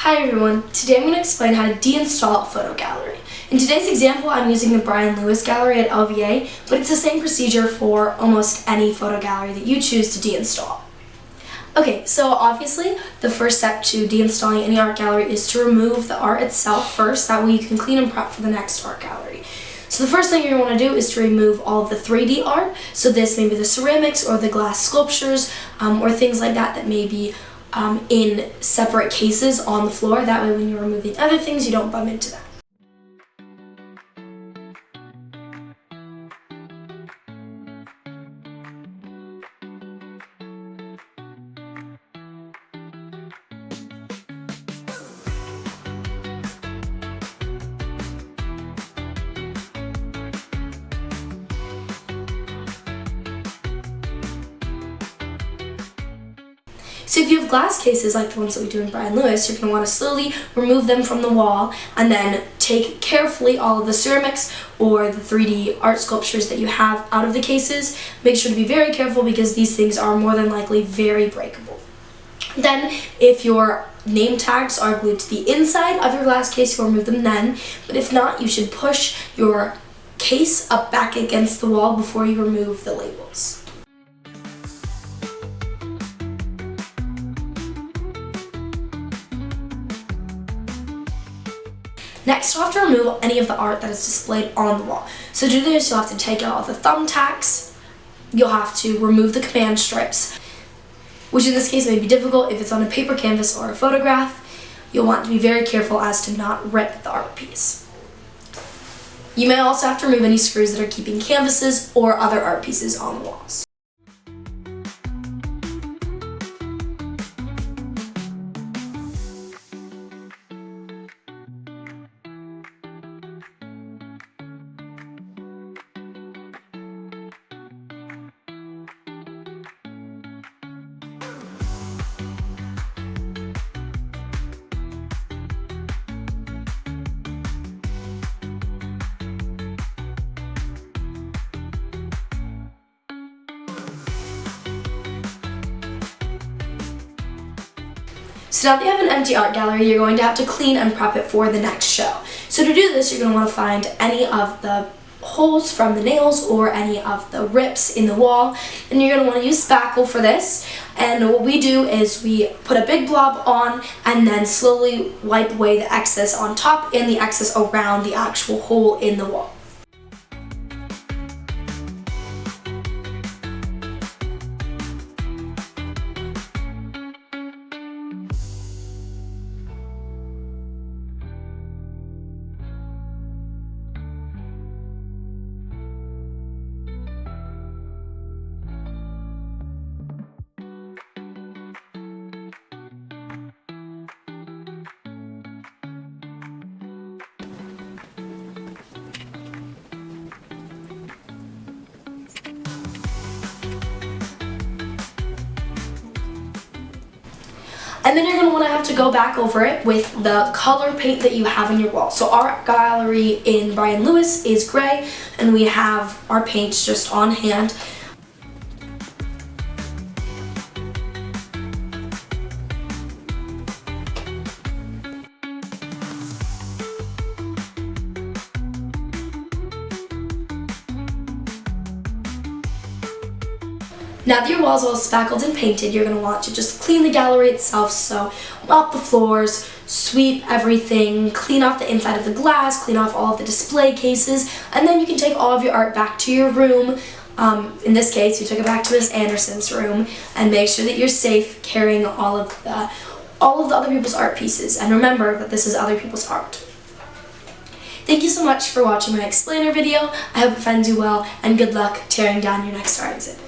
Hi everyone, today I'm going to explain how to deinstall a photo gallery. In today's example, I'm using the Brian Lewis gallery at LVA, but it's the same procedure for almost any photo gallery that you choose to deinstall. Okay, so obviously the first step to deinstalling any art gallery is to remove the art itself first, that way you can clean and prep for the next art gallery. So the first thing you're going to want to do is to remove all of the 3D art, so this may be the ceramics or the glass sculptures or things like that may be in separate cases on the floor. That way when you're removing other things, you don't bump into them. So if you have glass cases like the ones that we do in Brian Lewis, you're going to want to slowly remove them from the wall and then take carefully all of the ceramics or the 3D art sculptures that you have out of the cases. Make sure to be very careful because these things are more than likely very breakable. Then if your name tags are glued to the inside of your glass case, you'll remove them then. But if not, you should push your case up back against the wall before you remove the labels. Next, you'll have to remove any of the art that is displayed on the wall. So to do this, you'll have to take out all the thumbtacks, you'll have to remove the command strips, which in this case may be difficult if it's on a paper canvas or a photograph. You'll want to be very careful as to not rip the art piece. You may also have to remove any screws that are keeping canvases or other art pieces on the walls. So now that you have an empty art gallery, you're going to have to clean and prep it for the next show. So to do this, you're going to want to find any of the holes from the nails or any of the rips in the wall, and you're going to want to use spackle for this. And what we do is we put a big blob on and then slowly wipe away the excess on top and the excess around the actual hole in the wall. And then you're going to want to have to go back over it with the color paint that you have on your wall. So our gallery in Brian Lewis is gray, and we have our paints just on hand. Now that your wall's all spackled and painted, you're going to want to just clean the gallery itself, so mop the floors, sweep everything, clean off the inside of the glass, clean off all of the display cases, and then you can take all of your art back to your room. In this case, you took it back to Miss Anderson's room, and make sure that you're safe carrying all of the other people's art pieces, and remember that this is other people's art. Thank you so much for watching my explainer video. I hope it finds you well, and good luck tearing down your next art exhibit.